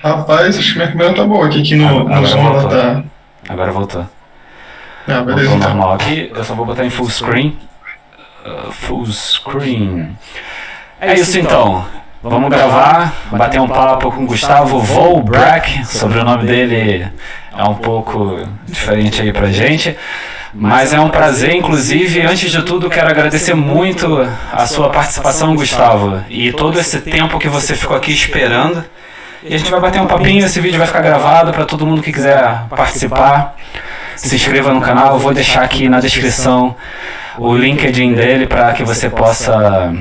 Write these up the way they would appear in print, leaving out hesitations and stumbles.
Rapaz, acho que minha câmera tá boa aqui no Agora Zoom ela voltou. tá. Agora voltou. Ah, beleza Voltou então. normal aqui. Eu só vou botar em full screen. Full screen. É isso então. Vamos gravar, bater um papo com Gustavo Volbrack. Sobre o nome dele é um pouco diferente aí pra gente. Mas é um prazer, inclusive, antes de tudo, quero agradecer muito a sua participação, Gustavo, e todo esse tempo que você ficou aqui esperando. E a gente vai bater um papinho, esse vídeo vai ficar gravado para todo mundo que quiser participar. Se inscreva no canal, eu vou deixar aqui na descrição o LinkedIn dele para que você possa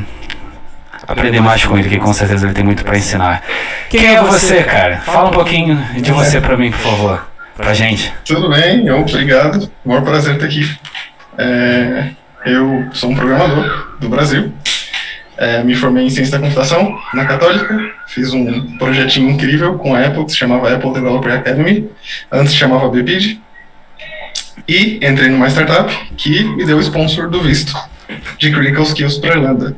aprender mais com ele, que com certeza ele tem muito para ensinar. Quem é você, cara? Fala um pouquinho de você para mim, por favor, pra gente. Tudo bem, obrigado. O maior prazer estar aqui. Eu sou um programador do Brasil. Me formei em ciência da computação na Católica. Fiz um projetinho incrível com a Apple, que se chamava Apple Developer Academy. Antes se chamava BPID. E entrei numa startup que me deu o sponsor do visto de Critical Skills para Irlanda.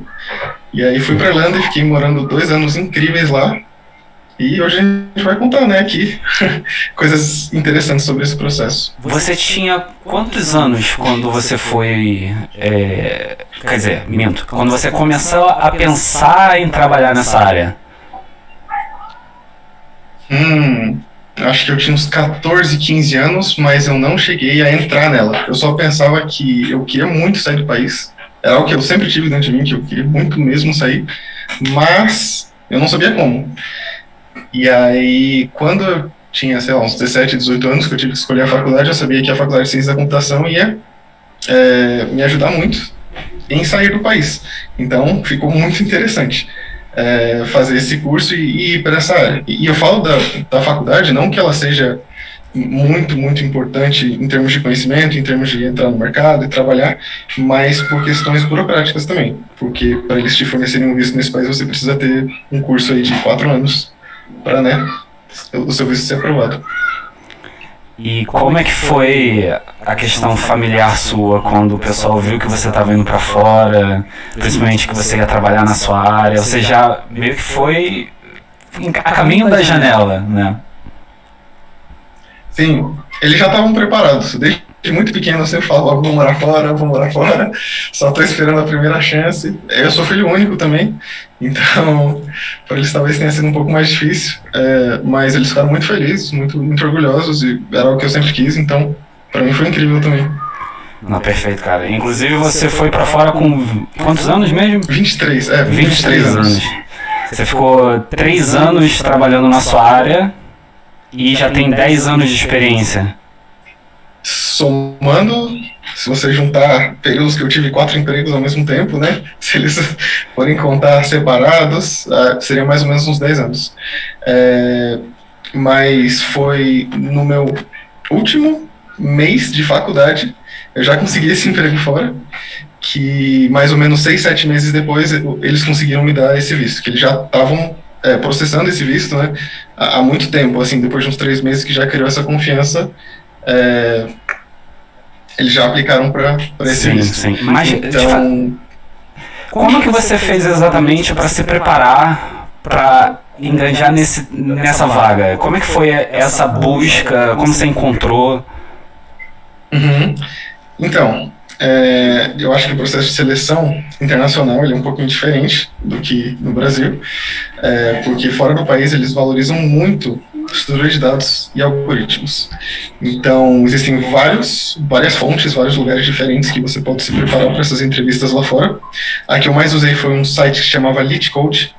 E aí fui para Irlanda e fiquei morando 2 anos incríveis lá. E hoje a gente vai contar, né, aqui, coisas interessantes sobre esse processo. Você tinha quantos anos quando você foi... quer dizer, minto. Quando você começou a pensar em trabalhar nessa área? Acho que eu tinha uns 14, 15 anos, mas eu não cheguei a entrar nela. Eu só pensava que eu queria muito sair do país. Era algo que eu sempre tive dentro de mim, que eu queria muito mesmo sair, mas eu não sabia como. E aí, quando eu tinha, sei lá, uns 17, 18 anos, que eu tive que escolher a faculdade, eu sabia que a faculdade de ciência da computação ia me ajudar muito em sair do país. Então, ficou muito interessante fazer esse curso e ir para essa área. E eu falo da faculdade, não que ela seja muito, muito importante em termos de conhecimento, em termos de entrar no mercado e trabalhar, mas por questões burocráticas também. Porque para eles te fornecerem um visto nesse país, você precisa ter um curso aí de 4 anos para, né, o seu visto ser aprovado. E como é que foi a questão familiar sua quando o pessoal viu que você estava indo para fora, principalmente que você ia trabalhar na sua área? Você já meio que foi a caminho da janela, né? Sim, eles já estavam preparados. Desde muito pequeno eu sempre falava, vou morar fora, só estou esperando a primeira chance. Eu sou filho único também, então para eles talvez tenha sido um pouco mais difícil, mas eles ficaram muito felizes, muito, muito orgulhosos, e era o que eu sempre quis, então para mim foi incrível também. Não, perfeito, cara. Inclusive você foi para fora com quantos anos mesmo? 23, 23 anos. Você ficou 3 anos trabalhando na sua área e já tem 10 anos de experiência. Somando, se você juntar períodos que eu tive 4 empregos ao mesmo tempo, né? Se eles forem contar separados, seria mais ou menos uns 10 anos. Mas foi no meu último mês de faculdade, eu já consegui esse emprego fora, que mais ou menos 6, 7 meses depois eles conseguiram me dar esse visto, que eles já estavam processando esse visto, né, há muito tempo, assim, depois de uns 3 meses que já criou essa confiança, eles já aplicaram para esse visto. Sim. Mas, então, como que você fez exatamente para se preparar para engajar nessa vaga? Como é que foi essa busca? Como você encontrou? Então, eu acho que o processo de seleção internacional ele é um pouquinho diferente do que no Brasil, porque fora do país eles valorizam muito estrutura de dados e algoritmos. Então, existem várias fontes, vários lugares diferentes que você pode se preparar para essas entrevistas lá fora. A que eu mais usei foi um site que se chamava LeetCode,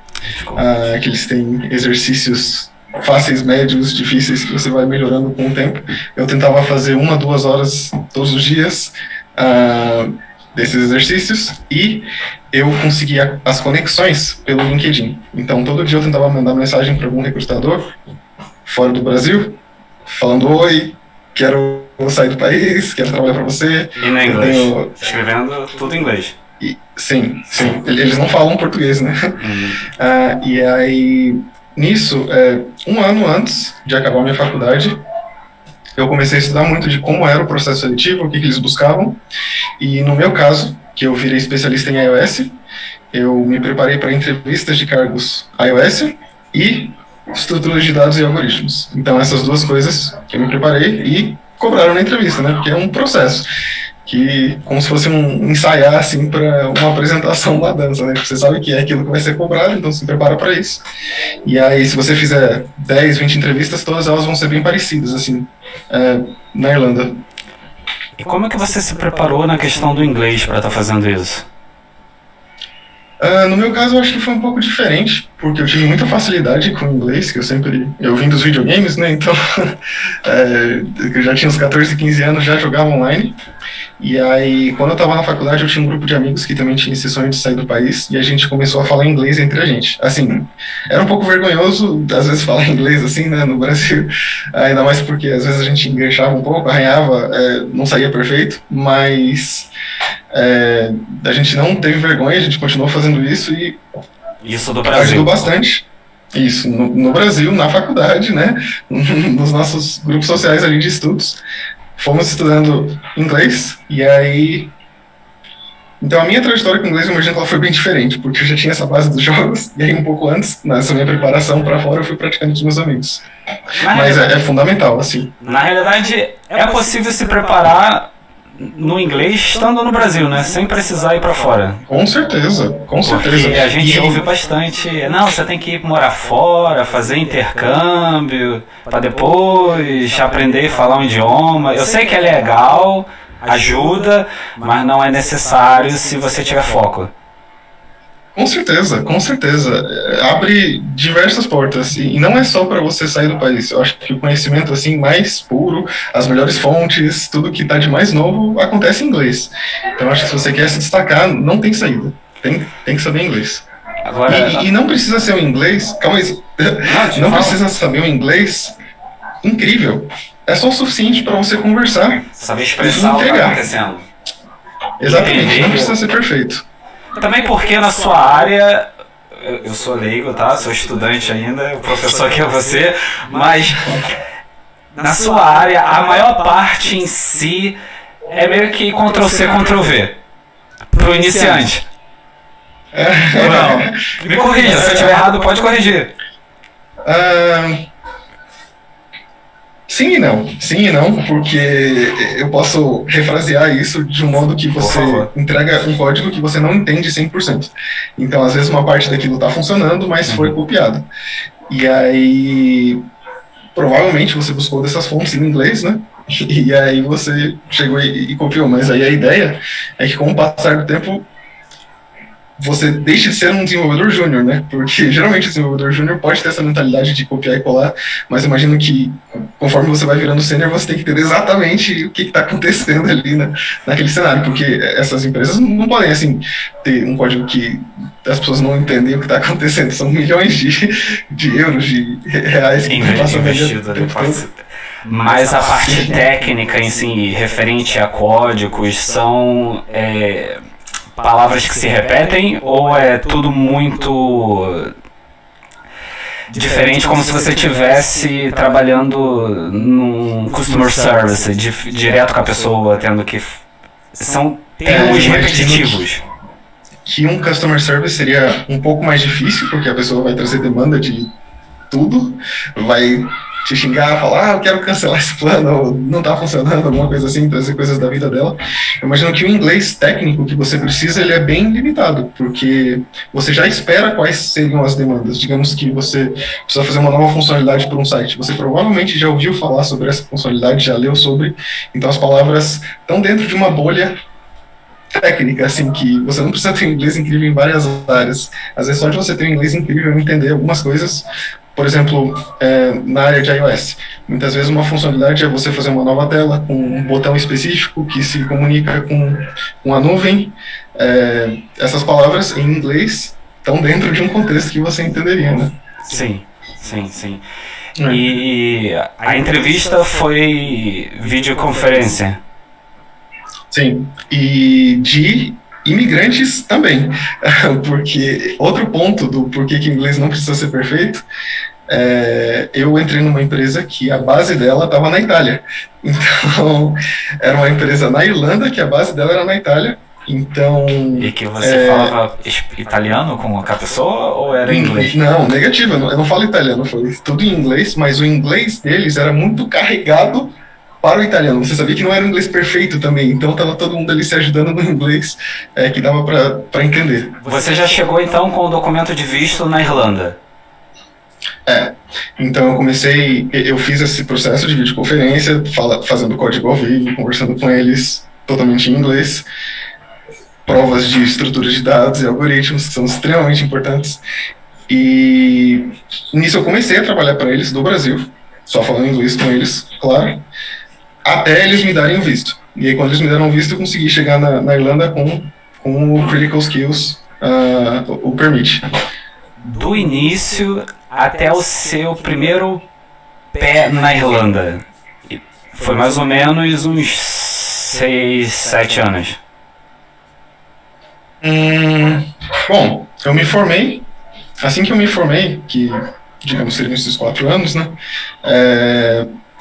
que eles têm exercícios fáceis, médios, difíceis, que você vai melhorando com o tempo. Eu tentava fazer 1 a 2 horas todos os dias desses exercícios, e eu conseguia as conexões pelo LinkedIn. Então, todo dia eu tentava mandar mensagem para algum recrutador fora do Brasil, falando: oi, quero sair do país, quero trabalhar para você. E no inglês? Escrevendo tudo em inglês. Sim. Eles não falam português, né? E aí, nisso, 1 ano antes de acabar a minha faculdade, eu comecei a estudar muito de como era o processo seletivo, o que eles buscavam, e no meu caso, que eu virei especialista em iOS, eu me preparei para entrevistas de cargos iOS e estruturas de dados e algoritmos. Então, essas duas coisas que eu me preparei e cobraram na entrevista, né? Porque é um processo que, como se fosse um ensaiar, assim, para uma apresentação da dança, né? Você sabe que é aquilo que vai ser cobrado, então se prepara para isso. E aí, se você fizer 10, 20 entrevistas, todas elas vão ser bem parecidas, assim, na Irlanda. E como é que você se preparou na questão do inglês para estar fazendo isso? No meu caso, eu acho que foi um pouco diferente, porque eu tive muita facilidade com o inglês, que eu vim dos videogames, né, então, eu já tinha uns 14, 15 anos, já jogava online, e aí, quando eu estava na faculdade, eu tinha um grupo de amigos que também tinha esse sonho de sair do país, e a gente começou a falar inglês entre a gente. Assim, era um pouco vergonhoso, às vezes, falar inglês, assim, né, no Brasil, ainda mais porque, às vezes, a gente enganchava um pouco, arranhava, não saía perfeito, mas... a gente não teve vergonha, a gente continuou fazendo isso e isso do Brasil ajudou bastante. Isso, no Brasil, na faculdade, né, nos nossos grupos sociais ali de estudos, fomos estudando inglês, e aí... Então a minha trajetória com inglês, eu imagino que ela foi bem diferente, porque eu já tinha essa base dos jogos, e aí um pouco antes, nessa minha preparação para fora, eu fui praticando com os meus amigos. Mas é fundamental, assim. Na realidade, é possível se preparar no inglês estando no Brasil, né? Sem precisar ir pra fora. Com certeza, com certeza. Porque a gente ouve bastante, não, você tem que ir morar fora, fazer intercâmbio, pra depois aprender a falar um idioma. Eu sei que é legal, ajuda, mas não é necessário se você tiver foco. Com certeza, com certeza. Abre diversas portas. E não é só para você sair do país. Eu acho que o conhecimento assim mais puro, as melhores fontes, tudo que está de mais novo, acontece em inglês. Então acho que se você quer se destacar, não tem saída. Tem que saber inglês. Agora, e não precisa ser um inglês... Calma aí. Não precisa saber um inglês incrível. É só o suficiente para você conversar. Saber expressar o que está acontecendo. Exatamente. Não precisa ser perfeito. Também porque na sua área, eu sou leigo, tá? Sou estudante ainda, o professor aqui é você, mas na sua área a maior parte em si é meio que Ctrl-C, Ctrl-V pro iniciante. Ou não? Me corrija, se eu estiver errado pode corrigir. Sim e não, porque eu posso refrasear isso de um modo que você entrega um código que você não entende 100%. Então, às vezes, uma parte daquilo está funcionando, mas foi copiado. E aí, provavelmente, você buscou dessas fontes em inglês, né? E aí você chegou e copiou. Mas aí a ideia é que, com o passar do tempo, você deixa de ser um desenvolvedor júnior, né? Porque geralmente o desenvolvedor júnior pode ter essa mentalidade de copiar e colar, mas eu imagino que conforme você vai virando sênior, você tem que entender exatamente o que está acontecendo ali, né, naquele cenário, porque essas empresas não podem, assim, ter um código que as pessoas não entendem o que está acontecendo. São milhões de euros, de reais que passam investido ali. Mas a parte técnica em si, referente a códigos, são... palavras que se repetem ou é tudo muito diferente, como se você estivesse trabalhando num customer service, direto com a pessoa, tendo que... São termos repetitivos. Que um customer service seria um pouco mais difícil, porque a pessoa vai trazer demanda de tudo, vai te xingar, falar, eu quero cancelar esse plano, não está funcionando, alguma coisa assim, trazer coisas da vida dela. Eu imagino que o inglês técnico que você precisa, ele é bem limitado, porque você já espera quais seriam as demandas. Digamos que você precisa fazer uma nova funcionalidade para um site, você provavelmente já ouviu falar sobre essa funcionalidade, já leu sobre, então as palavras estão dentro de uma bolha técnica, assim, que você não precisa ter um inglês incrível em várias áreas. Às vezes só de você ter um inglês incrível e entender algumas coisas. Por exemplo, na área de iOS, muitas vezes uma funcionalidade é você fazer uma nova tela com um botão específico que se comunica com a nuvem. Essas palavras em inglês estão dentro de um contexto que você entenderia, né? Sim. E a entrevista foi videoconferência? Sim, e de imigrantes também, porque outro ponto do porquê que o inglês não precisa ser perfeito, eu entrei numa empresa que a base dela estava na Itália. Então, era uma empresa na Irlanda que a base dela era na Itália, Então... E que você falava italiano com a pessoa ou era inglês? Não, negativo, eu não falo italiano, foi tudo em inglês, mas o inglês deles era muito carregado para o italiano. Você sabia que não era um inglês perfeito também, então estava todo mundo ali se ajudando no inglês, que dava para entender. Você já chegou então com o documento de visto na Irlanda? Então eu fiz esse processo de videoconferência, fazendo código ao vivo, conversando com eles totalmente em inglês, provas de estrutura de dados e algoritmos, que são extremamente importantes. E nisso eu comecei a trabalhar para eles do Brasil, só falando inglês com eles, claro, até eles me darem o visto. E aí, quando eles me deram o visto, eu consegui chegar na Irlanda com o Critical Skills, o permit. Do início até o seu primeiro pé na Irlanda, foi mais ou menos uns 6, 7 anos. Bom, eu me formei. Assim que eu me formei, que digamos seriam esses 4 anos, né?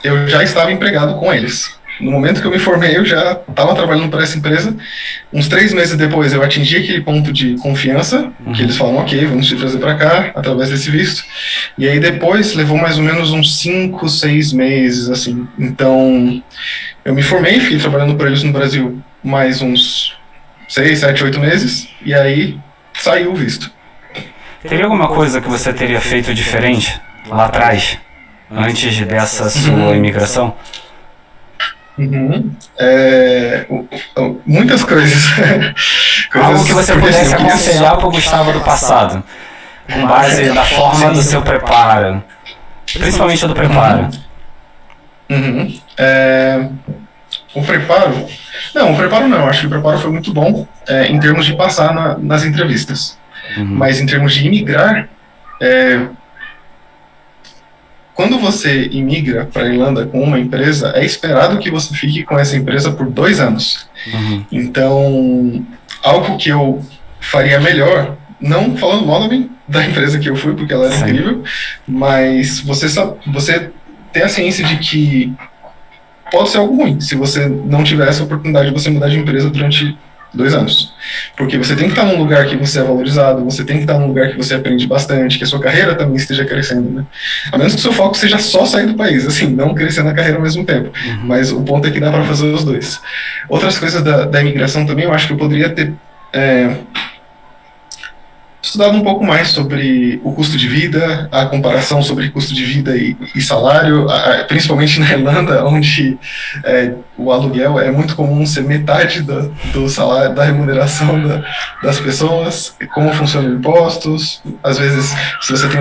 Eu já estava empregado com eles. No momento que eu me formei, eu já estava trabalhando para essa empresa. Uns 3 meses depois, eu atingi aquele ponto de confiança, que eles falaram, ok, vamos te trazer para cá, através desse visto. E aí depois, levou mais ou menos uns 5, 6 meses, assim. Então, eu me formei, fiquei trabalhando para eles no Brasil mais uns 6, 7, 8 meses, e aí saiu o visto. Teria alguma coisa que você teria feito diferente lá atrás, antes dessa sua imigração? Muitas coisas. Algo que você pudesse aconselhar para o Gustavo do passado, com base na forma do seu preparo, principalmente do preparo. O preparo... Não, o preparo não. Acho que o preparo foi muito bom em termos de passar nas entrevistas. Mas em termos de imigrar, quando você imigra para a Irlanda com uma empresa, é esperado que você fique com essa empresa por 2 anos. Então, algo que eu faria melhor, não falando mal da empresa que eu fui, porque ela era incrível, mas você ter a ciência de que pode ser algo ruim, se você não tiver essa oportunidade de você mudar de empresa durante 2 anos. Porque você tem que estar num lugar que você é valorizado, você tem que estar num lugar que você aprende bastante, que a sua carreira também esteja crescendo, né? A menos que o seu foco seja só sair do país, assim, não crescer na carreira ao mesmo tempo. Mas o ponto é que dá para fazer os dois. Outras coisas da imigração também, eu acho que eu poderia ter estudado um pouco mais sobre o custo de vida, a comparação sobre custo de vida e salário, principalmente na Irlanda, onde o aluguel é muito comum ser metade do salário, da remuneração das pessoas, como funcionam impostos, às vezes, se você tem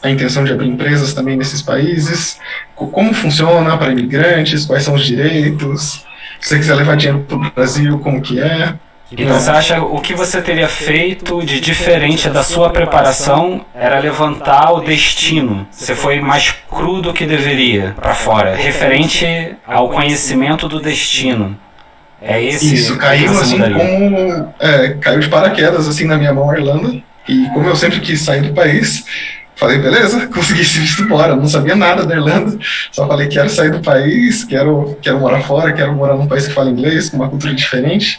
a intenção de abrir empresas também nesses países, como funciona para imigrantes, quais são os direitos, se você quiser levar dinheiro para o Brasil, como que é. Então você acha o que você teria feito de diferente da sua preparação era levantar o destino? Você foi mais cru do que deveria para fora, referente ao conhecimento do destino. É esse isso, caiu assim como caiu de paraquedas assim na minha mão a Irlanda, e como eu sempre quis sair do país, falei, beleza, consegui esse visto embora, não sabia nada da Irlanda, só falei, quero sair do país, quero morar fora, quero morar num país que fala inglês, com uma cultura diferente.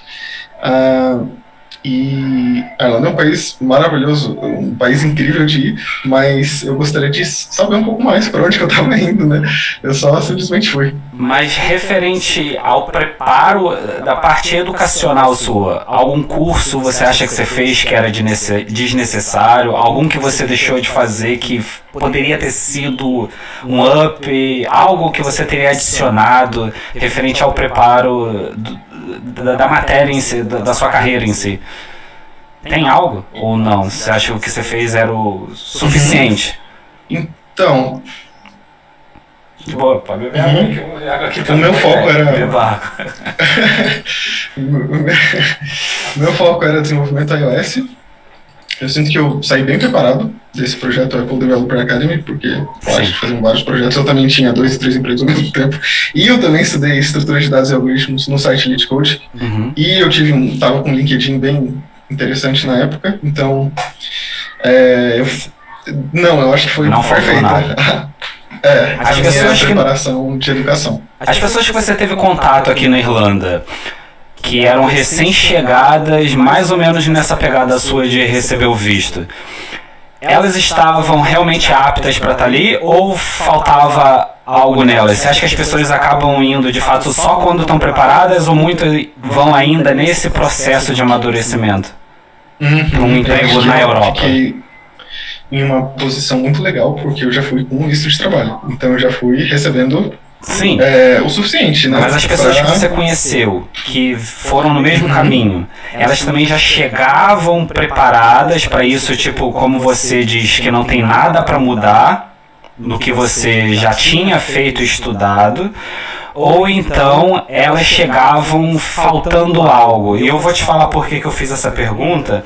E a Irlanda é um país maravilhoso, um país incrível de ir, mas eu gostaria de saber um pouco mais para onde que eu estava indo, né? Eu só simplesmente fui. Mas referente ao preparo da parte educacional sua, algum curso você acha que você fez que era desnecessário? Algum que você deixou de fazer que poderia ter sido um up? Algo que você teria adicionado referente ao preparo da matéria em si, da sua carreira em si? Tem algo? Ou não? Você acha que o que você fez era o suficiente? Então... De boa, pode beber água aqui. O meu foco era... meu foco era desenvolvimento iOS. Eu sinto que eu saí bem preparado desse projeto Apple Developer Academy, porque eu acho que faziam vários projetos. Eu também tinha 2, 3 empregos ao mesmo tempo. E eu também estudei estrutura de dados e algoritmos no site LeetCode. E eu estava com um LinkedIn bem interessante na época. Então, eu acho que foi perfeita. As pessoas preparação de educação. As pessoas que você teve contato aqui na Irlanda, que eram recém-chegadas, mais ou menos nessa pegada sua de receber o visto, elas estavam realmente aptas para estar ali ou faltava algo nelas? Você acha que as pessoas acabam indo de fato só quando estão preparadas ou muitas vão ainda nesse processo de amadurecimento para um emprego na Europa? Em uma posição muito legal, porque eu já fui com visto de trabalho, então eu já fui recebendo Sim, o suficiente, né? mas as pessoas que você conheceu, que foram no mesmo caminho, elas também já chegavam preparadas para isso, tipo, como você diz que não tem nada para mudar no que você já tinha feito e estudado, ou então elas chegavam faltando algo. E eu vou te falar por que eu fiz essa pergunta.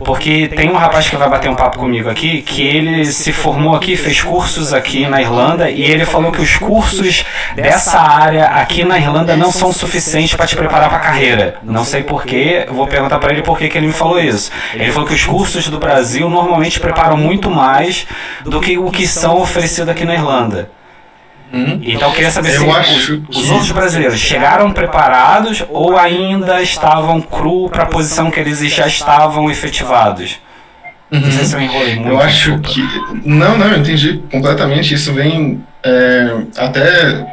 Porque tem um rapaz que vai bater um papo comigo aqui, que ele se formou aqui, fez cursos aqui na Irlanda, e ele falou que os cursos dessa área aqui na Irlanda não são suficientes para te preparar para a carreira. Não sei porquê, eu vou perguntar para ele por que ele me falou isso. Ele falou que os cursos do Brasil normalmente preparam muito mais do que o que são oferecidos aqui na Irlanda. Então eu queria saber se os outros brasileiros chegaram preparados ou ainda estavam cru para a posição que eles já estavam efetivados. Não sei se eu enrolei muito. Eu acho que... Não, eu entendi completamente. Isso vem até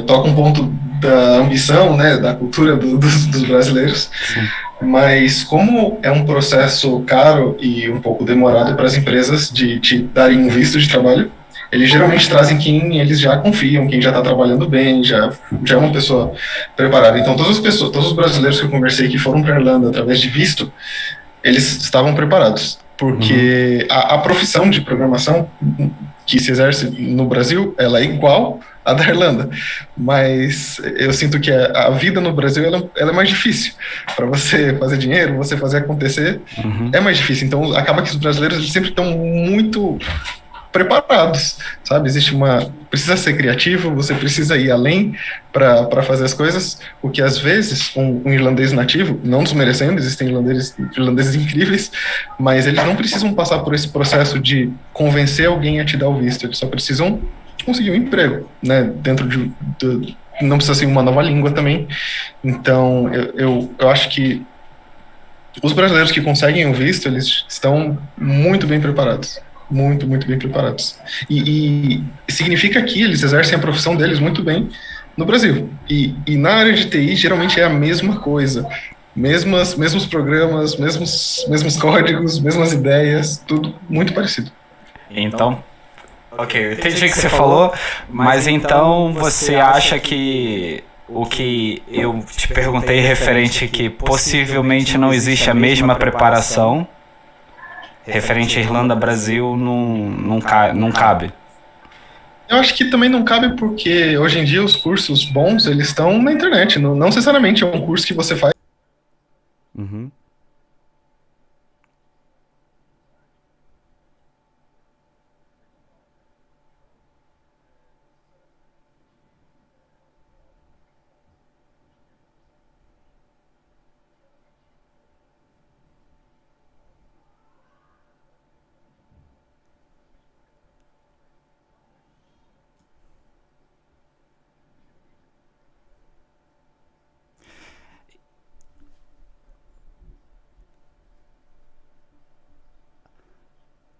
toca um ponto da ambição, né, da cultura dos brasileiros. Sim. Mas como é um processo caro e um pouco demorado para as empresas de te darem um visto de trabalho, eles geralmente trazem quem eles já confiam, quem já está trabalhando bem, já é uma pessoa preparada. Então, todos os brasileiros que eu conversei que foram para a Irlanda através de visto, eles estavam preparados, porque a profissão de programação que se exerce no Brasil, ela é igual à da Irlanda, mas eu sinto que a vida no Brasil ela é mais difícil. Para você fazer dinheiro, você fazer acontecer, é mais difícil. Então, acaba que os brasileiros eles sempre estão muito preparados, sabe? Precisa ser criativo, você precisa ir além para fazer as coisas, o que às vezes um irlandês nativo, não desmerecendo, existem irlandeses incríveis, mas eles não precisam passar por esse processo de convencer alguém a te dar o visto, eles só precisam conseguir um emprego, né? Dentro não precisa ser uma nova língua também. Então, eu acho que os brasileiros que conseguem o visto, eles estão muito bem preparados. Muito bem preparados. E significa que eles exercem a profissão deles muito bem no Brasil. E na área de TI, geralmente é a mesma coisa. Mesmos programas, mesmos códigos, mesmas ideias, tudo muito parecido. Então, ok, eu entendi o que você falou, mas então você acha que o que eu te perguntei referente que possivelmente não existe a mesma preparação referente à Irlanda, Brasil, não cabe? Eu acho que também não cabe porque hoje em dia os cursos bons, eles estão na internet, não necessariamente é um curso que você faz.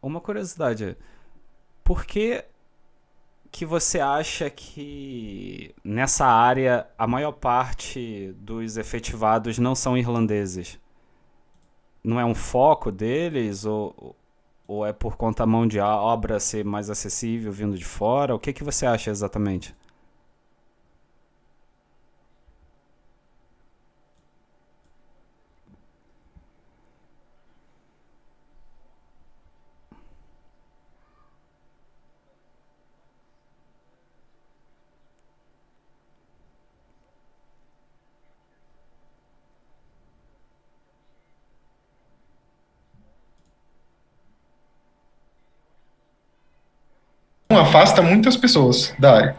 Uma curiosidade, por que você acha que nessa área a maior parte dos efetivados não são irlandeses? Não é um foco deles ou é por conta da mão de obra ser mais acessível vindo de fora? O que você acha exatamente? Afasta muitas pessoas da área.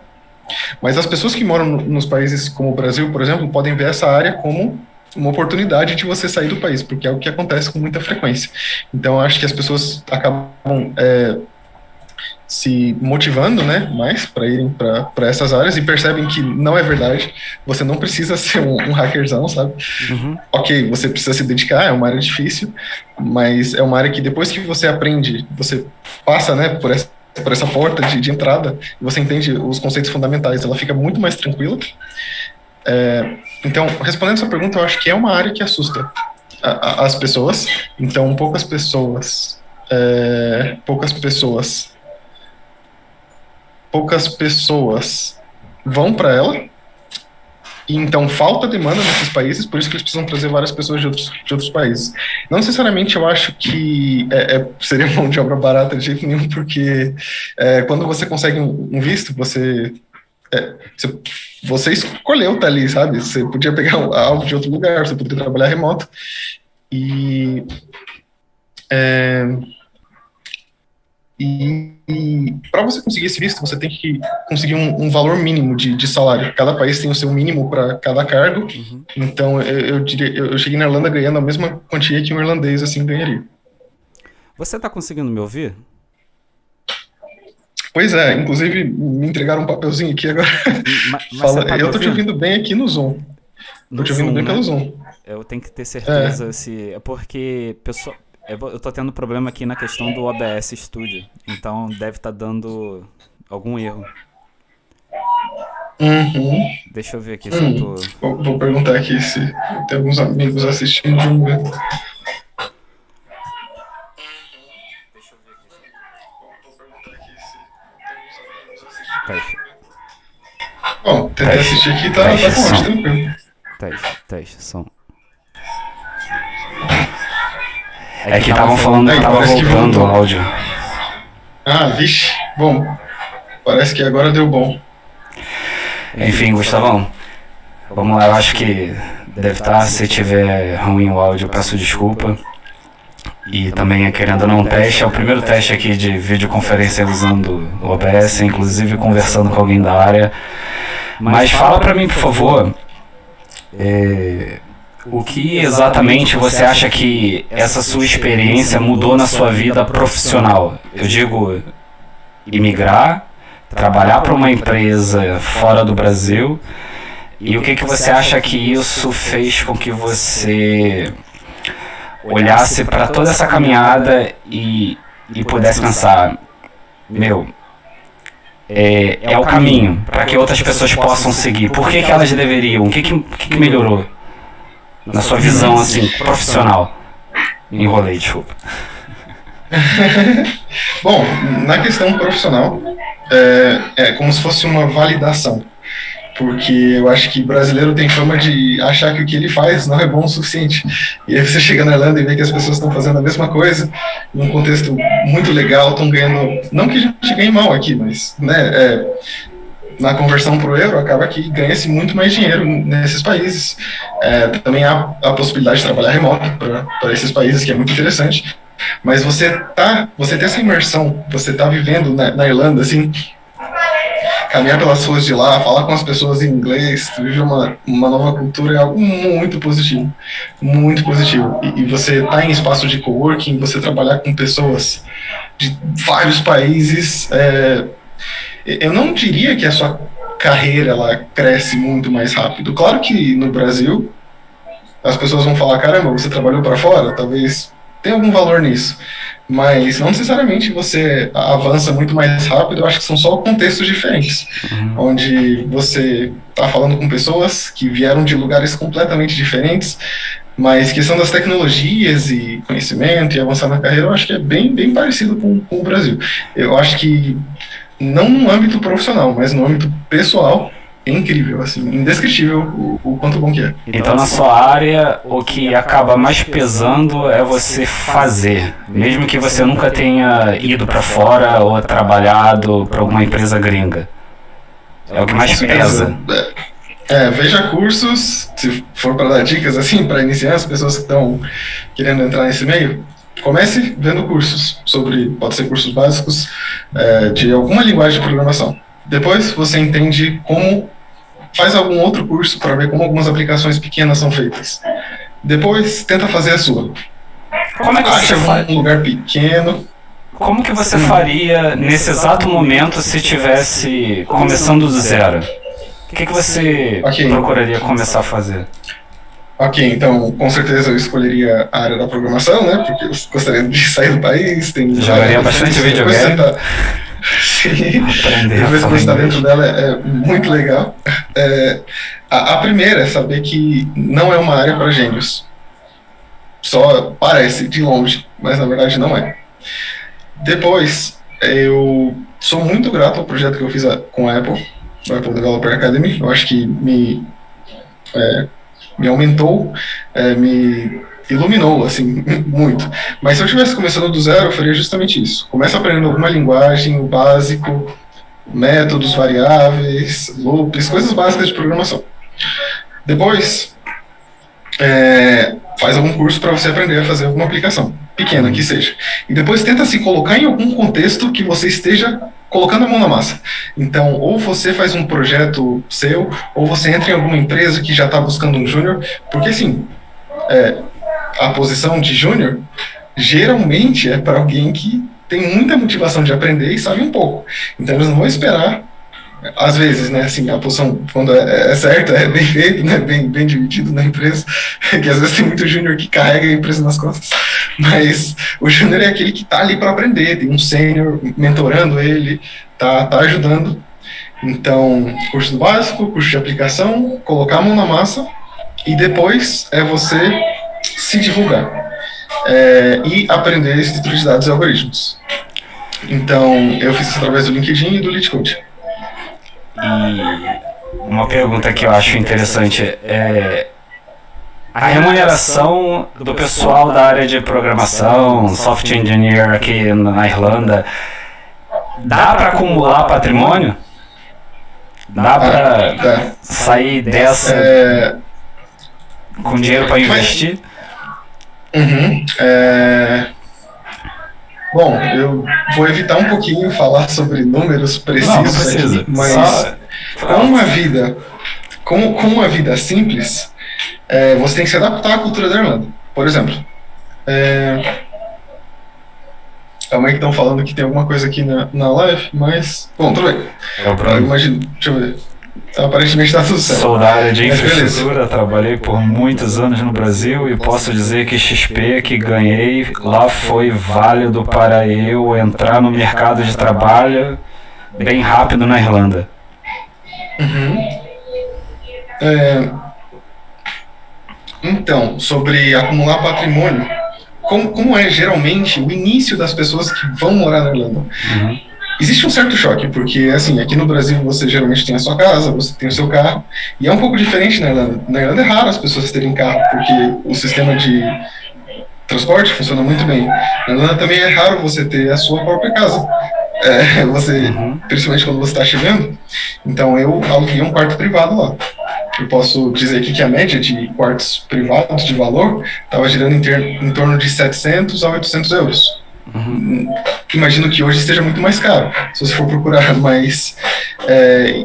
Mas as pessoas que moram nos países como o Brasil, por exemplo, podem ver essa área como uma oportunidade de você sair do país, porque é o que acontece com muita frequência. Então, acho que as pessoas acabam se motivando, né, mais para irem para essas áreas e percebem que não é verdade. Você não precisa ser um hackerzão, sabe? Ok, você precisa se dedicar, é uma área difícil, mas é uma área que depois que você aprende, você passa, né, por essa porta de entrada, e você entende os conceitos fundamentais, ela fica muito mais tranquila. Então, respondendo essa pergunta, eu acho que é uma área que assusta as pessoas. Então, poucas pessoas vão para ela, e então falta demanda nesses países, por isso que eles precisam trazer várias pessoas de outros países. Não necessariamente eu acho que seria mão de obra barata de jeito nenhum, porque quando você consegue um visto, você escolheu estar ali, sabe? Você podia pegar algo de outro lugar, você poderia trabalhar remoto, e para você conseguir esse visto, você tem que conseguir um valor mínimo de salário. Cada país tem o seu mínimo para cada cargo. Então, eu cheguei na Irlanda ganhando a mesma quantia que um irlandês assim ganharia. Você está conseguindo me ouvir? Pois é, inclusive me entregaram um papelzinho aqui agora. Mas eu tô te ouvindo bem aqui no Zoom. Tô te ouvindo bem pelo Zoom. Eu tenho que ter certeza se... É porque... Eu tô tendo problema aqui na questão do OBS Studio, então deve estar dando algum erro. Deixa eu ver aqui se eu tô... Vou perguntar aqui se tem alguns amigos assistindo de um momento. Bom, tentei assistir aqui, tá com áudio, tranquilo. Teste, som. É que estavam falando que tava voltando o áudio. Vixe. Bom, parece que agora deu bom. Enfim, Gustavão, vamos lá, eu acho que deve estar, se tiver ruim o áudio, eu peço desculpa. E também, querendo ou não, teste, é o primeiro teste aqui de videoconferência usando o OBS, inclusive conversando com alguém da área. Mas fala pra mim, por favor, o que exatamente você acha que essa sua experiência mudou na sua vida profissional? Eu digo, imigrar, trabalhar para uma empresa fora do Brasil, e o que você acha que isso fez com que você olhasse para toda essa caminhada e pudesse pensar, é o caminho para que outras pessoas possam seguir. Por que elas deveriam? O que melhorou na sua visão, assim, profissional? Enrolei, desculpa. Bom, na questão profissional, é como se fosse uma validação. Porque eu acho que brasileiro tem fama de achar que o que ele faz não é bom o suficiente. E aí você chega na Irlanda e vê que as pessoas estão fazendo a mesma coisa, num contexto muito legal, estão ganhando... Não que a gente ganhe mal aqui, mas, né, na conversão para o euro, acaba que ganha-se muito mais dinheiro nesses países. Também há a possibilidade de trabalhar remoto para esses países, que é muito interessante. Mas você ter essa imersão, você tá vivendo na Irlanda, assim... Caminhar pelas ruas de lá, falar com as pessoas em inglês, viver uma nova cultura é algo muito positivo. Muito positivo. E você tá em espaço de coworking, você trabalhar com pessoas de vários países. Eu não diria que a sua carreira ela cresce muito mais rápido. Claro que no Brasil as pessoas vão falar, caramba, você trabalhou para fora? Talvez tenha algum valor nisso. Mas não necessariamente você avança muito mais rápido, eu acho que são só contextos diferentes, onde você está falando com pessoas que vieram de lugares completamente diferentes, mas questão das tecnologias e conhecimento e avançar na carreira, eu acho que é bem, bem parecido com o Brasil. Eu acho que, não no âmbito profissional, mas no âmbito pessoal, é incrível, assim, indescritível o quanto bom que é. Então, na sua área, o que acaba mais pesando é você fazer, mesmo que você nunca tenha ido para fora ou trabalhado para alguma empresa gringa. É o que mais pesa. Veja cursos, se for para dar dicas assim, para iniciar as pessoas que estão querendo entrar nesse meio, comece vendo cursos pode ser cursos básicos de alguma linguagem de programação. Depois você entende faz algum outro curso para ver como algumas aplicações pequenas são feitas. Depois tenta fazer a sua. Como é que você faz? Um lugar pequeno. como que você faria nesse exato momento se estivesse começando do zero? O que você procuraria começar a fazer? Ok, então com certeza eu escolheria a área da programação, né? Porque eu gostaria de sair do país. Jogaria bastante videogame. Sim, depois que está dentro dela é muito legal. A primeira é saber que não é uma área para gênios. Só parece de longe, mas na verdade não é. Depois, eu sou muito grato ao projeto que eu fiz com a Apple Developer Academy. Eu acho que me aumentou, me iluminou, assim, muito. Mas se eu estivesse começando do zero, eu faria justamente isso. Começa aprendendo alguma linguagem, o básico, métodos, variáveis, loops, coisas básicas de programação. Depois, faz algum curso para você aprender a fazer alguma aplicação, pequena que seja. E depois tenta se colocar em algum contexto que você esteja colocando a mão na massa. Então, ou você faz um projeto seu, ou você entra em alguma empresa que já está buscando um júnior, porque assim, a posição de júnior geralmente é para alguém que tem muita motivação de aprender e sabe um pouco. Então, eles não vão esperar, às vezes, né, assim, a posição, quando é certa, é bem feito, né, bem dividido na empresa, que às vezes tem muito júnior que carrega a empresa nas costas, mas o júnior é aquele que está ali para aprender, tem um sênior mentorando ele, tá ajudando. Então, curso do básico, curso de aplicação, colocar a mão na massa, e depois é você se divulgar e aprender estrutura de dados e algoritmos. Então, eu fiz isso através do LinkedIn e do LeetCode. E uma pergunta que eu acho interessante é a remuneração do pessoal da área de programação, software engineer aqui na Irlanda, dá para acumular patrimônio? Dá para sair dessa com dinheiro para investir? Bom, eu vou evitar um pouquinho falar sobre números precisos aqui, mas com uma vida simples, você tem que se adaptar à cultura da Irlanda. Por exemplo, calma aí que estão falando que tem alguma coisa aqui na live, mas... Bom, tudo bem. Eu imagino, deixa eu ver. Aparentemente está tudo certo. Sou da área de infraestrutura, trabalhei por muitos anos no Brasil e posso dizer que XP que ganhei lá foi válido para eu entrar no mercado de trabalho bem rápido na Irlanda. Então, sobre acumular patrimônio, como é geralmente o início das pessoas que vão morar na Irlanda? Existe um certo choque, porque assim, aqui no Brasil você geralmente tem a sua casa, você tem o seu carro, e é um pouco diferente na Irlanda. Na Irlanda é raro as pessoas terem carro, porque o sistema de transporte funciona muito bem. Na Irlanda também é raro você ter a sua própria casa, principalmente quando você está chegando. Então eu aluguei um quarto privado lá. Eu posso dizer aqui que a média de quartos privados de valor estava girando em torno de 700 a 800 euros. Imagino que hoje esteja muito mais caro, se você for procurar, mas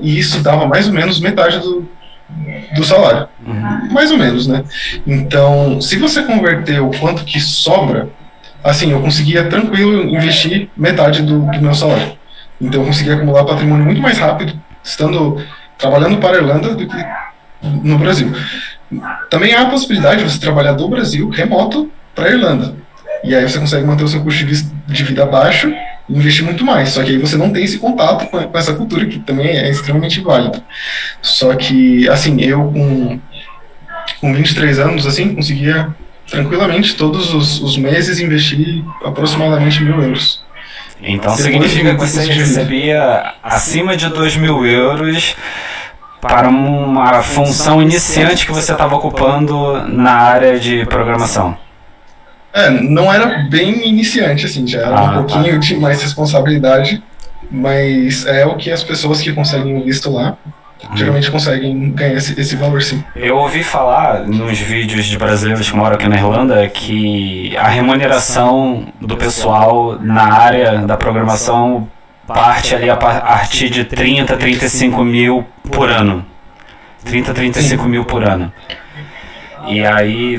e isso dava mais ou menos metade do salário, mais ou menos, né? Então, se você converter o quanto que sobra, assim, eu conseguia tranquilo investir metade do meu salário. Então, eu conseguia acumular patrimônio muito mais rápido, trabalhando para a Irlanda do que no Brasil. Também há a possibilidade de você trabalhar do Brasil remoto para a Irlanda. E aí você consegue manter o seu custo de vida baixo e investir muito mais. Só que aí você não tem esse contato com essa cultura, que também é extremamente válida. Só que, assim, eu com 23 anos, assim, conseguia tranquilamente todos os meses investir aproximadamente 1.000 euros. Então significa que você recebia acima de 2.000 euros para uma função iniciante que você estava ocupando na área de programação. Não era bem iniciante, assim, já era um pouquinho de mais responsabilidade, mas é o que as pessoas que conseguem o visto lá geralmente conseguem ganhar esse valor, sim. Eu ouvi falar nos vídeos de brasileiros que moram aqui na Irlanda que a remuneração do pessoal na área da programação parte ali a partir de 30, 35 mil por ano. 30, 35 mil por ano. E aí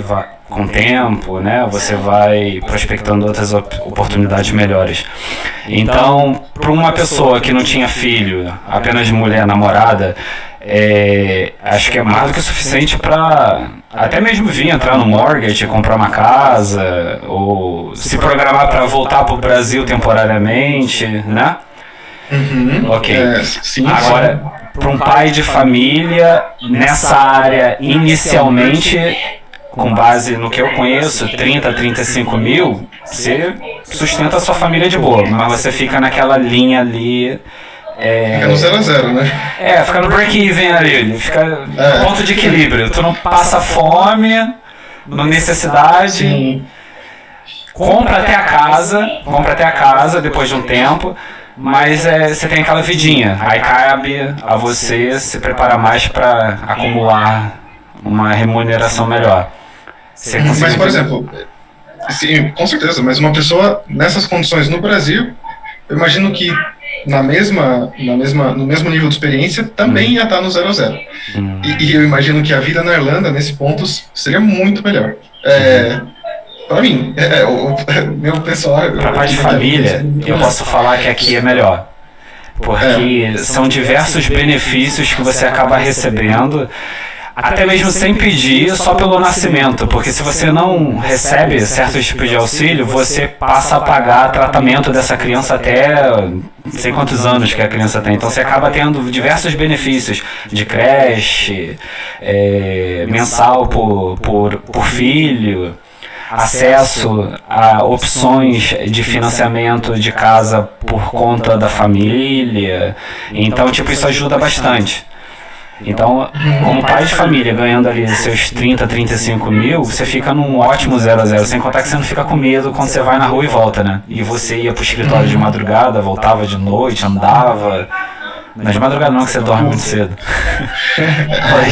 com o tempo, né, você vai prospectando outras oportunidades melhores. Então, para uma pessoa que não tinha filho, apenas mulher, namorada, acho que é mais do que o suficiente para até mesmo vir entrar no mortgage, comprar uma casa, ou se programar para voltar para o Brasil temporariamente, né? Uhum. Ok. Sim, agora, para um pai de família, nessa área, inicialmente, com base no que eu conheço, 30 a 35 mil, você sustenta a sua família de boa, mas você fica naquela linha ali. Fica no 0 a 0, né? Fica no break-even ali, fica no ponto de equilíbrio. Tu não passa fome, não necessidade. Sim. Compra até a casa depois de um tempo, mas você tem aquela vidinha. Aí cabe a você se preparar mais para acumular uma remuneração melhor. Mas, por exemplo, sim, com certeza, mas uma pessoa nessas condições no Brasil, eu imagino que no mesmo nível de experiência também ia estar no 0 a 0. E eu imagino que a vida na Irlanda, nesse ponto, seria muito melhor. Para mim, meu pessoal... Para pai de família, eu posso falar que aqui é melhor. Porque são diversos benefícios que você acaba recebendo, até mesmo sem pedir, só pelo nascimento. Porque se você não recebe certos tipos de auxílio, você passa a pagar tratamento dessa criança até sei quantos anos que a criança tem. Então você acaba tendo diversos benefícios de creche, mensal por filho, acesso a opções de financiamento de casa por conta da família. Então, isso ajuda bastante. Então, como pai de família, ganhando ali seus 30, 35 mil, você fica num ótimo 0 a 0, sem contar que você não fica com medo quando você vai na rua e volta, né? E você ia pro escritório de madrugada, voltava de noite, andava... Não é de madrugada não, que você dorme muito cedo.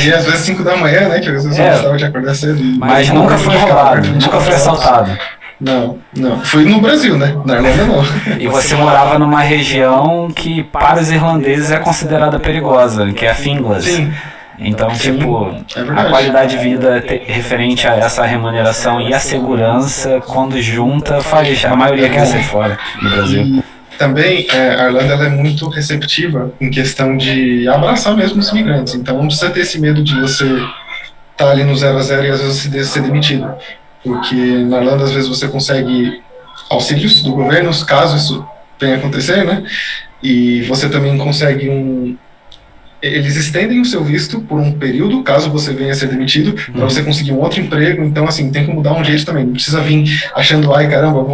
E às vezes 5 da manhã, né, que às vezes eu gostava de acordar cedo. Mas nunca foi roubado, nunca foi assaltado. Não. Fui no Brasil, né? Na Irlanda não. E você morava numa região que para os irlandeses é considerada perigosa, que é a Finglas. Sim. Então, a qualidade de vida referente a essa remuneração e a segurança, quando junta, faz a maioria quer sair fora do Brasil. Também, a Irlanda ela é muito receptiva em questão de abraçar mesmo os imigrantes. Então, não precisa ter esse medo de você estar ali no 0 a 0 e às vezes ser demitido. Porque na Irlanda, às vezes, você consegue auxílios do governo, caso isso venha a acontecer, né? E você também consegue eles estendem o seu visto por um período, caso você venha a ser demitido, para você conseguir um outro emprego. Então, assim, tem como dar um jeito também. Não precisa vir achando, ai, caramba,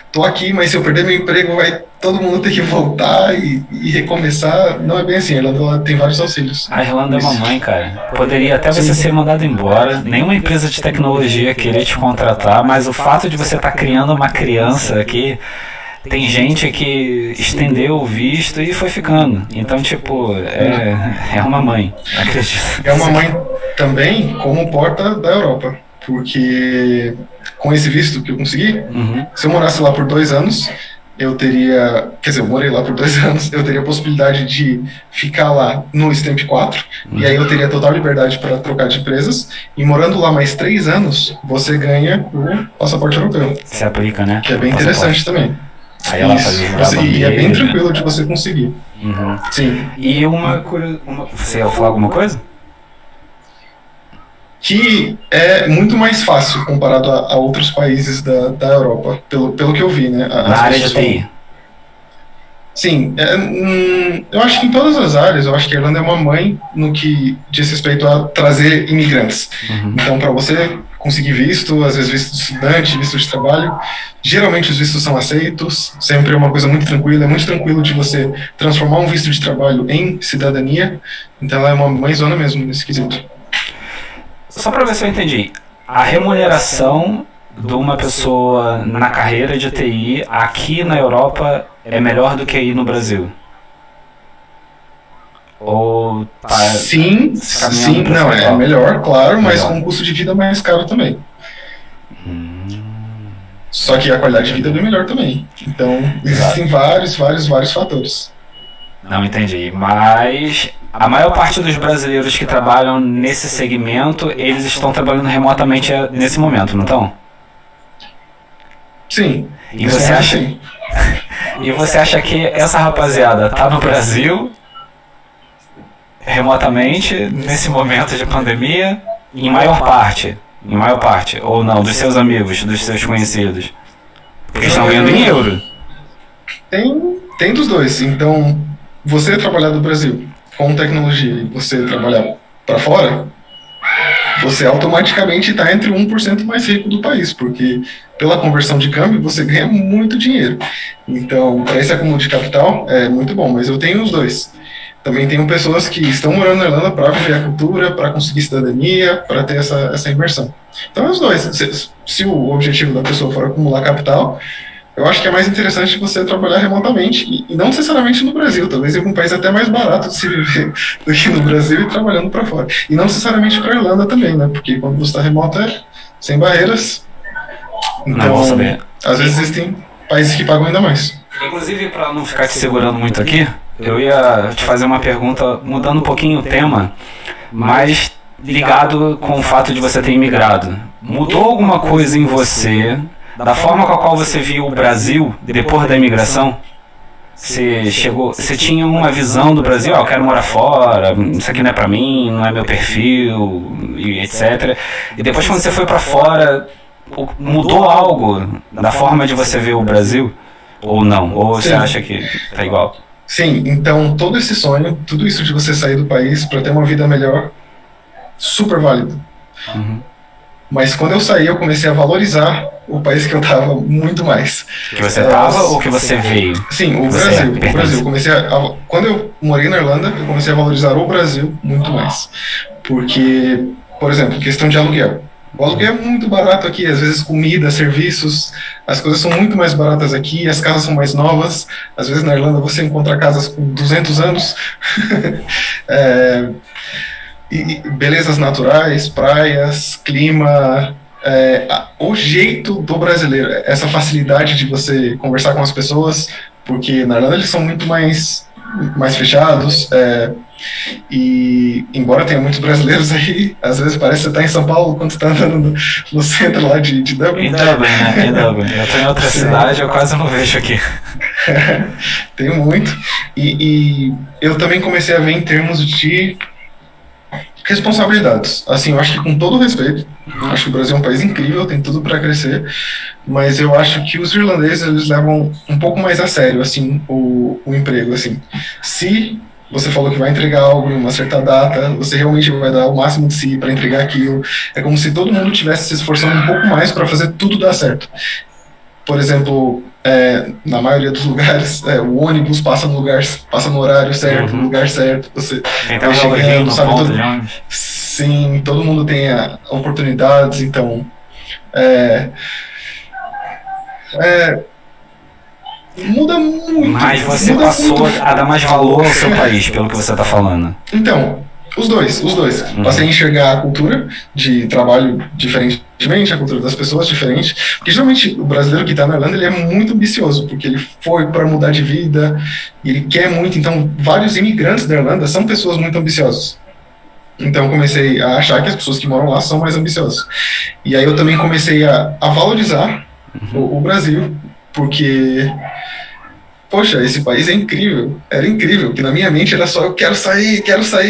tô aqui, mas se eu perder meu emprego, vai todo mundo ter que voltar e recomeçar. Não é bem assim, a Irlanda tem vários auxílios. A Irlanda é uma mãe, cara. Poderia até você ser mandado embora, nenhuma empresa de tecnologia querer te contratar, mas o fato de você estar criando uma criança aqui... Tem gente que estendeu o visto e foi ficando. Então, é uma mãe, acredito. É uma mãe também como porta da Europa. Porque com esse visto que eu consegui, se eu morasse lá por 2 anos, eu teria... Quer dizer, eu morei lá por 2 anos, eu teria a possibilidade de ficar lá no Stamp 4, e aí eu teria total liberdade para trocar de empresas, e morando lá mais 3 anos, você ganha o passaporte europeu. Se aplica, né? Que é bem interessante também. Aí ela fazia e é bem tranquilo de você conseguir. Sim. E você ia falar alguma coisa? Que é muito mais fácil comparado a outros países da Europa, pelo que eu vi, né? Na área de TI. Sim, eu acho que em todas as áreas, eu acho que a Irlanda é uma mãe no que diz respeito a trazer imigrantes. Então, para você conseguir visto, às vezes visto de estudante, visto de trabalho, geralmente os vistos são aceitos, sempre é uma coisa muito tranquila, é muito tranquilo de você transformar um visto de trabalho em cidadania, então ela é uma mãezona mesmo nesse quesito. Só para ver se eu entendi, a remuneração de uma pessoa na carreira de TI aqui na Europa é melhor do que aí no Brasil? Ou tá sim, não, é melhor, claro, mas com um custo de vida mais caro também. Só que a qualidade de vida é bem melhor também. Então, existem vários fatores. Não entendi, mas a maior parte dos brasileiros que trabalham nesse segmento, eles estão trabalhando remotamente nesse momento, não estão? Sim. E você acha, e você acha que essa rapaziada tá no Brasil remotamente nesse momento de pandemia em maior parte, ou não, dos seus amigos, dos seus conhecidos? Porque estão ganhando em euro. Tem dos dois. Então, você trabalhar do Brasil com tecnologia e você trabalhar para fora, você automaticamente está entre o 1% mais rico do país, porque pela conversão de câmbio você ganha muito dinheiro. Então, para esse acúmulo de capital é muito bom, mas eu tenho os dois. Também tenho pessoas que estão morando na Irlanda para viver a cultura, para conseguir cidadania, para ter essa imersão. Então, é os dois. Se o objetivo da pessoa for acumular capital, eu acho que é mais interessante você trabalhar remotamente, e não necessariamente no Brasil, talvez em algum país até mais barato de se viver do que no Brasil e trabalhando para fora. E não necessariamente para a Irlanda também, né? Porque quando você está remoto é sem barreiras. Então, às vezes existem países que pagam ainda mais. Inclusive, para não ficar te segurando muito aqui, eu ia te fazer uma pergunta mudando um pouquinho o tema, mas ligado com o fato de você ter imigrado. Mudou alguma coisa em você, da forma com a qual você viu o Brasil depois da imigração? Você tinha uma visão do Brasil, eu quero morar fora, isso aqui não é pra mim, não é meu perfil, e etc. E depois quando você foi pra fora, mudou algo da forma de você ver o Brasil? Ou não? Ou você acha que tá igual? Sim, então todo esse sonho, tudo isso de você sair do país para ter uma vida melhor, super válido. Uhum. Mas quando eu saí, eu comecei a valorizar o país que eu estava muito mais. Que você estava ou que você veio? Sim, o Brasil. Quando eu morei na Irlanda, eu comecei a valorizar o Brasil muito mais. Porque, por exemplo, questão de aluguel. O aluguel é muito barato aqui, às vezes comida, serviços, as coisas são muito mais baratas aqui, as casas são mais novas. Às vezes na Irlanda você encontra casas com 200 anos. E belezas naturais, praias, clima, o jeito do brasileiro, essa facilidade de você conversar com as pessoas, porque na Irlanda eles são muito mais fechados, e embora tenha muitos brasileiros aí, às vezes parece que você está em São Paulo quando você está andando no centro lá de Dublin. Em Dublin, né? Em Dublin. Eu estou em outra cidade, eu quase não vejo aqui. Tenho muito. E eu também comecei a ver em termos de responsabilidades. Assim, eu acho que com todo o respeito, acho que o Brasil é um país incrível, tem tudo para crescer, mas eu acho que os irlandeses, eles levam um pouco mais a sério, assim, o emprego, assim. Se você falou que vai entregar algo em uma certa data, você realmente vai dar o máximo de si para entregar aquilo. É como se todo mundo estivesse se esforçando um pouco mais para fazer tudo dar certo. Por exemplo, na maioria dos lugares, o ônibus passa no horário certo, no lugar certo, você vai chegando, sabe? Sim, todo mundo tem oportunidades, então muda muito. Mas você passou a dar mais valor ao seu país, pelo que você está falando. Então, os dois. Passei a enxergar a cultura de trabalho diferentemente, a cultura das pessoas diferente, porque geralmente o brasileiro que está na Irlanda, ele é muito ambicioso, porque ele foi para mudar de vida, ele quer muito, então vários imigrantes da Irlanda são pessoas muito ambiciosas. Então eu comecei a achar que as pessoas que moram lá são mais ambiciosas. E aí eu também comecei a valorizar o Brasil, porque, poxa, esse país é incrível, era incrível, que na minha mente era só eu quero sair,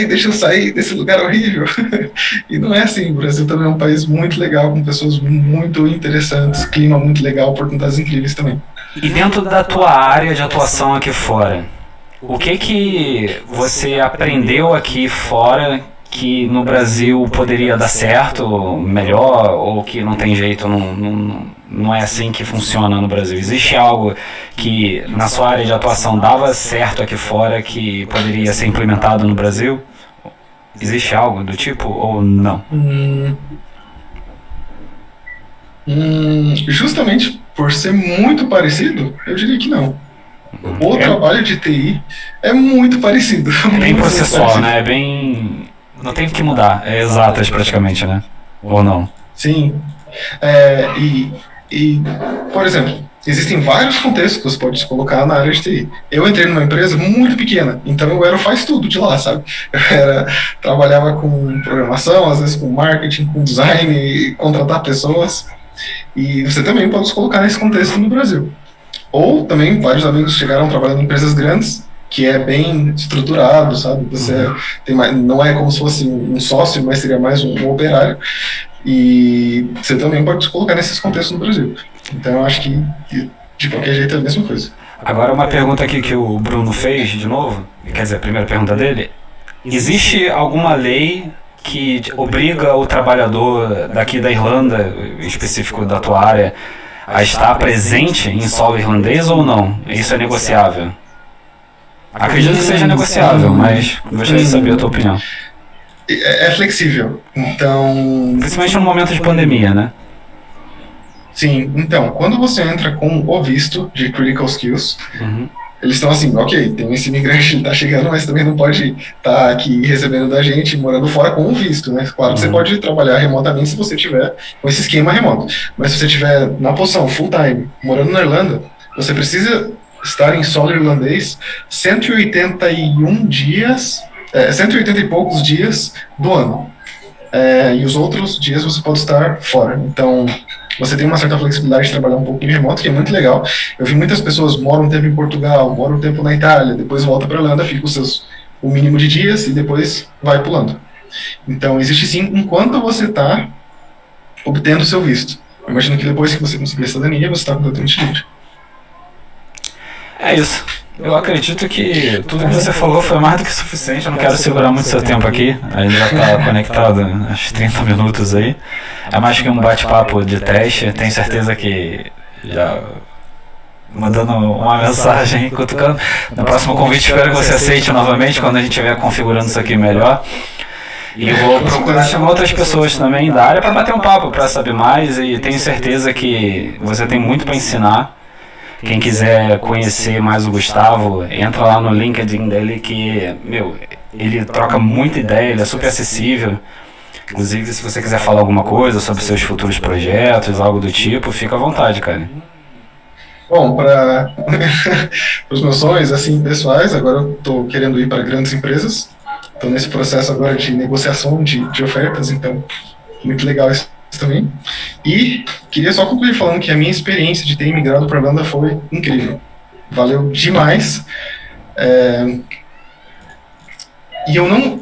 deixa eu sair desse lugar horrível. E não é assim, o Brasil também é um país muito legal, com pessoas muito interessantes, clima muito legal, oportunidades incríveis também. E dentro da tua área de atuação aqui fora, o que você aprendeu aqui fora que no Brasil poderia dar certo, melhor, ou que não tem jeito, não é assim que funciona no Brasil? Existe algo que na sua área de atuação dava certo aqui fora que poderia ser implementado no Brasil? Existe algo do tipo ou não? Justamente por ser muito parecido, eu diria que não. O trabalho de TI é muito parecido. É bem processual, né? É bem... Não tem o que mudar, é exatas praticamente, né? Ou não? Sim. Por exemplo, existem vários contextos que você pode se colocar na área de TI. Eu entrei numa empresa muito pequena, então eu era o faz tudo de lá, sabe? Trabalhava com programação, às vezes com marketing, com design, e contratar pessoas. E você também pode se colocar nesse contexto no Brasil. Ou também, vários amigos chegaram trabalhando em empresas grandes, que é bem estruturado, sabe? Você tem mais, não é como se fosse um sócio, mas seria mais um operário. E você também pode se colocar nesses contextos no Brasil. Então eu acho que de qualquer jeito é a mesma coisa. Agora uma pergunta aqui que o Bruno fez de novo, quer dizer, a primeira pergunta dele. Existe alguma lei que obriga o trabalhador daqui da Irlanda, em específico da tua área, a estar presente em solo irlandês ou não? Isso é negociável? Acredito que seja negociável, mas gostaria de saber a tua opinião. É flexível, então... Principalmente no momento de pandemia, né? Sim, então, quando você entra com o visto de Critical Skills, eles estão assim, ok, tem esse imigrante que está chegando, mas também não pode estar aqui recebendo da gente, morando fora com o visto, né? Claro que você pode trabalhar remotamente se você tiver com esse esquema remoto, mas se você tiver na posição full-time, morando na Irlanda, você precisa estar em solo irlandês 181 dias, 180 e poucos dias do ano. E os outros dias você pode estar fora. Então, você tem uma certa flexibilidade de trabalhar um pouquinho remoto, que é muito legal. Eu vi muitas pessoas moram um tempo em Portugal, moram um tempo na Itália, depois volta para a Irlanda, fica o mínimo de dias e depois vai pulando. Então, existe sim, enquanto você está obtendo o seu visto. Eu imagino que depois que você conseguir a cidadania, você está completamente livre. É isso. Eu acredito que tudo que você falou foi mais do que suficiente. Eu não quero segurar muito seu tempo aqui. A gente já está conectado uns 30 minutos aí. É mais que um bate-papo de teste. Tenho certeza que já mandando uma mensagem, cutucando. No próximo convite, espero que você aceite novamente quando a gente estiver configurando isso aqui melhor. E eu vou procurar chamar outras pessoas também da área para bater um papo, para saber mais. E tenho certeza que você tem muito para ensinar. Quem quiser conhecer mais o Gustavo, entra lá no LinkedIn dele que, ele troca muita ideia, ele é super acessível. Inclusive, se você quiser falar alguma coisa sobre seus futuros projetos, algo do tipo, fica à vontade, cara. Bom, para os meus sonhos, assim, pessoais, agora eu estou querendo ir para grandes empresas. Estou nesse processo agora de negociação de ofertas, então, muito legal isso também. E queria só concluir falando que a minha experiência de ter imigrado para a Irlanda foi incrível. Valeu demais. E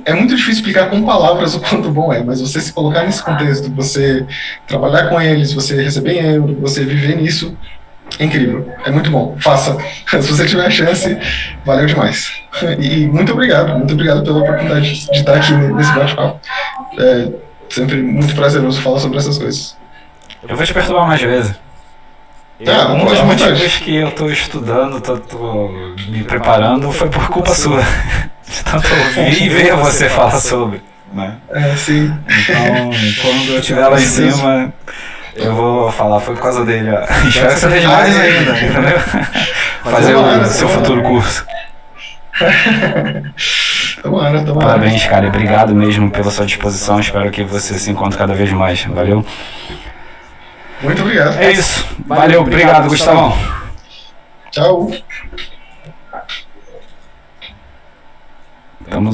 é muito difícil explicar com palavras o quanto bom é, mas você se colocar nesse contexto, você trabalhar com eles, você receber em euro, você viver nisso, é incrível, é muito bom, faça. Se você tiver a chance, valeu demais. E muito obrigado pela oportunidade de estar aqui nesse bate-papo. Sempre muito prazeroso falar sobre essas coisas. Eu vou te perturbar mais vezes. Um dos motivos que eu estou estudando, estou me preparando, foi por culpa sua. De tanto ouvir e ver você falar sobre. Né? Sim. Então, quando eu estiver lá em cima, eu vou falar, foi por causa dele. Ó. Espero que você veja mais ainda, entendeu? Fazer o seu futuro curso. Tomara. Parabéns, cara. Obrigado mesmo pela sua disposição. Espero que você se encontre cada vez mais. Valeu? Muito obrigado. É isso. Valeu. Obrigado, Gustavão. Tchau. Tamo